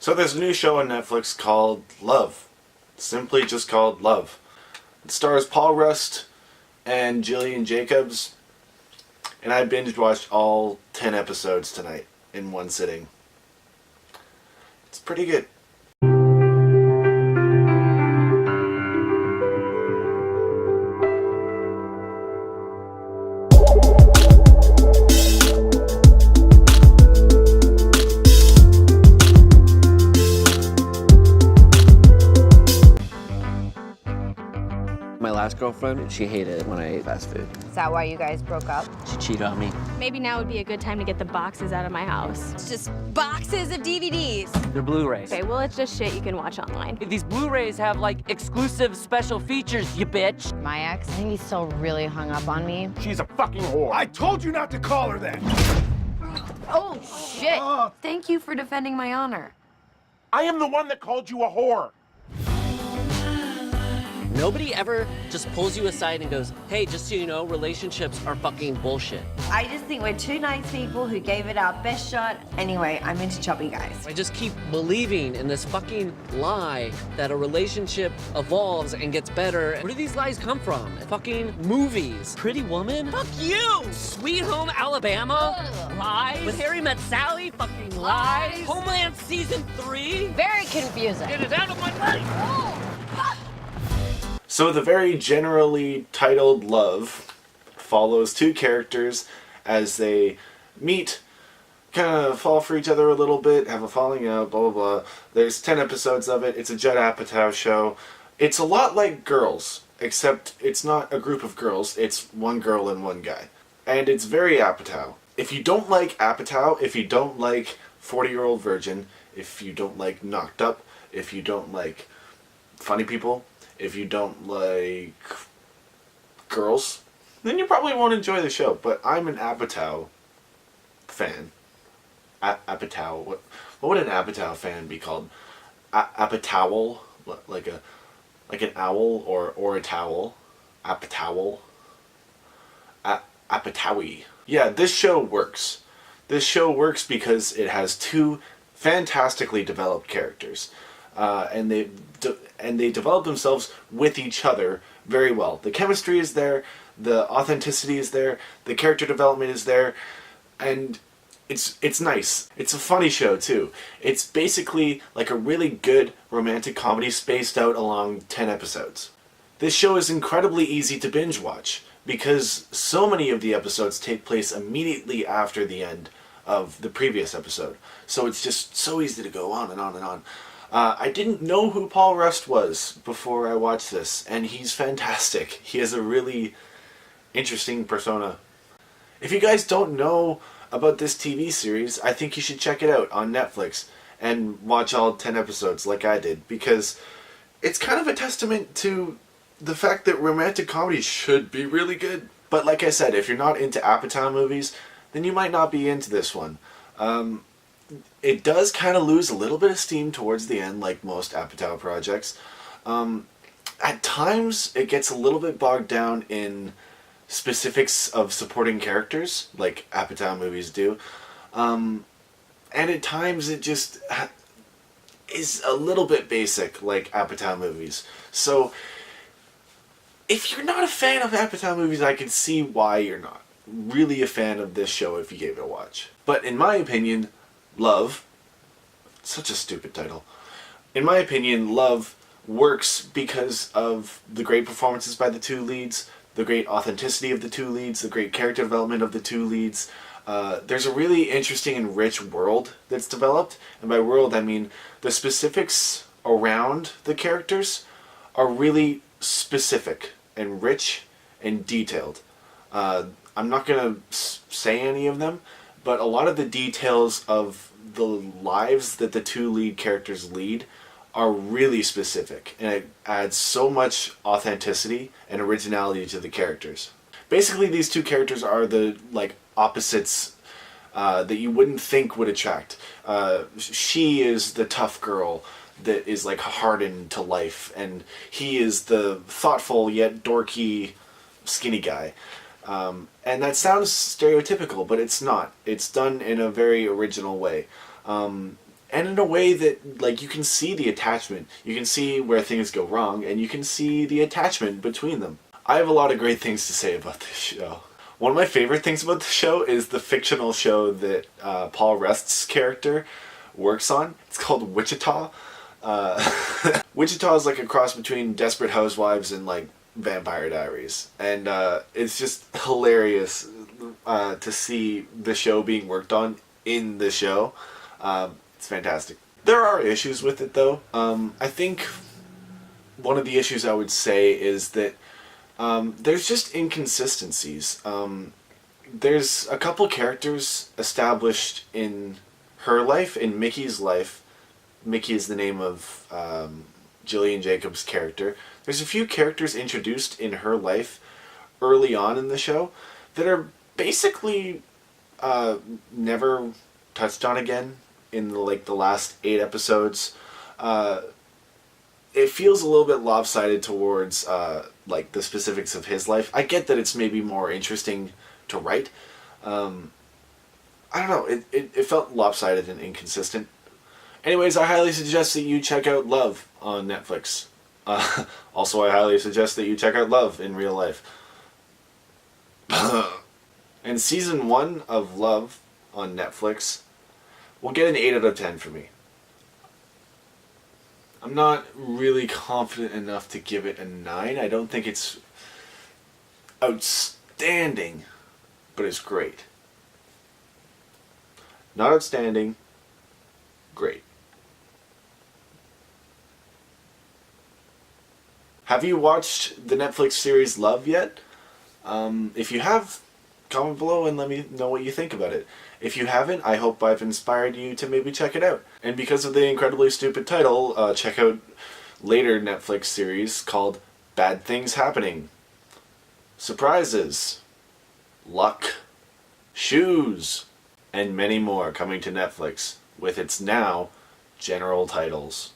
So there's a new show on Netflix called Love. Simply just called Love. It stars Paul Rust and Jillian Jacobs. And I binge watched all 10 episodes tonight in one sitting. It's pretty good. My last girlfriend, she hated it when I ate fast food. Is that why you guys broke up? She cheated on me. Maybe now would be a good time to get the boxes out of my house. It's just boxes of DVDs. They're Blu-rays. Okay, well, it's just shit you can watch online. These Blu-rays have, like, exclusive special features, you bitch. My ex, I think he's still really hung up on me. She's a fucking whore. I told you not to call her that. Oh, shit. Thank you for defending my honor. I am the one that called you a whore. Nobody ever just pulls you aside and goes, hey, just so you know, relationships are fucking bullshit. I just think we're two nice people who gave it our best shot. Anyway, I'm into chubby guys. I just keep believing in this fucking lie that a relationship evolves and gets better. Where do these lies come from? Fucking movies. Pretty Woman? Fuck you! Sweet Home Alabama? Lies? When Harry Met Sally? Fucking lies? Homeland Season 3? Very confusing. Get it out of my life! So the very generally titled Love follows two characters as they meet, kind of fall for each other a little bit, have a falling out, blah blah blah. There's 10 episodes of it. It's a Judd Apatow show. It's a lot like Girls, except it's not a group of girls, it's one girl and one guy. And it's very Apatow. If you don't like Apatow, if you don't like 40-Year-Old Virgin, if you don't like Knocked Up, if you don't like funny people, if you don't like girls, then you probably won't enjoy the show. But I'm an Apatow fan. Apatow. What would an Apatow fan be called? Apatowl, like an owl or a towel. Apatowl. Apatowy. Yeah, this show works. This show works because it has two fantastically developed characters. And they develop themselves with each other very well. The chemistry is there, the authenticity is there, the character development is there, and it's nice. It's a funny show too. It's basically like a really good romantic comedy spaced out along 10 episodes. This show is incredibly easy to binge watch because so many of the episodes take place immediately after the end of the previous episode. So it's just so easy to go on and on and on. I didn't know who Paul Rust was before I watched this, and he's fantastic. He has a really interesting persona. If you guys don't know about this TV series, I think you should check it out on Netflix and watch all 10 episodes like I did, because it's kind of a testament to the fact that romantic comedies should be really good. But like I said, if you're not into Apatow movies, then you might not be into this one. It does kind of lose a little bit of steam towards the end, like most Apatow projects. At times, it gets a little bit bogged down in specifics of supporting characters, like Apatow movies do. And at times, it just is a little bit basic, like Apatow movies. So, if you're not a fan of Apatow movies, I can see why you're not really a fan of this show if you gave it a watch. But in my opinion, Love, such a stupid title. In my opinion, Love works because of the great performances by the two leads, the great authenticity of the two leads, the great character development of the two leads. There's a really interesting and rich world that's developed, and by world I mean the specifics around the characters are really specific and rich and detailed. I'm not going to say any of them, but a lot of the details of the lives that the two lead characters lead are really specific, and it adds so much authenticity and originality to the characters. Basically, these two characters are the opposites that you wouldn't think would attract. She is the tough girl that is hardened to life, and he is the thoughtful yet dorky skinny guy. And that sounds stereotypical, but it's not. It's done in a very original way. and in a way that, like, you can see the attachment. You can see where things go wrong, and you can see the attachment between them. I have a lot of great things to say about this show. One of my favorite things about the show is the fictional show that Paul Rust's character works on. It's called Wichita. Wichita is like a cross between Desperate Housewives and, like, Vampire Diaries. And it's just hilarious to see the show being worked on in the show. It's fantastic. There are issues with it, though. I think one of the issues I would say is that there's just inconsistencies. There's a couple characters established in her life, in Mickey's life. Mickey is the name of Jillian Jacobs' character. There's a few characters introduced in her life early on in the show that are basically never touched on again in the last 8 episodes. It feels a little bit lopsided towards like the specifics of his life. I get that it's maybe more interesting to write. I don't know. It felt lopsided and inconsistent. Anyways, I highly suggest that you check out Love on Netflix. Also, I highly suggest that you check out Love in real life. And season 1 of Love on Netflix will get an 8 out of 10 for me. I'm not really confident enough to give it a 9. I don't think it's outstanding, but it's great. Not outstanding, great. Have you watched the Netflix series Love yet? If you have, comment below and let me know what you think about it. If you haven't, I hope I've inspired you to maybe check it out. And because of the incredibly stupid title, check out later Netflix series called Bad Things Happening. Surprises, luck, shoes, and many more coming to Netflix with its now general titles.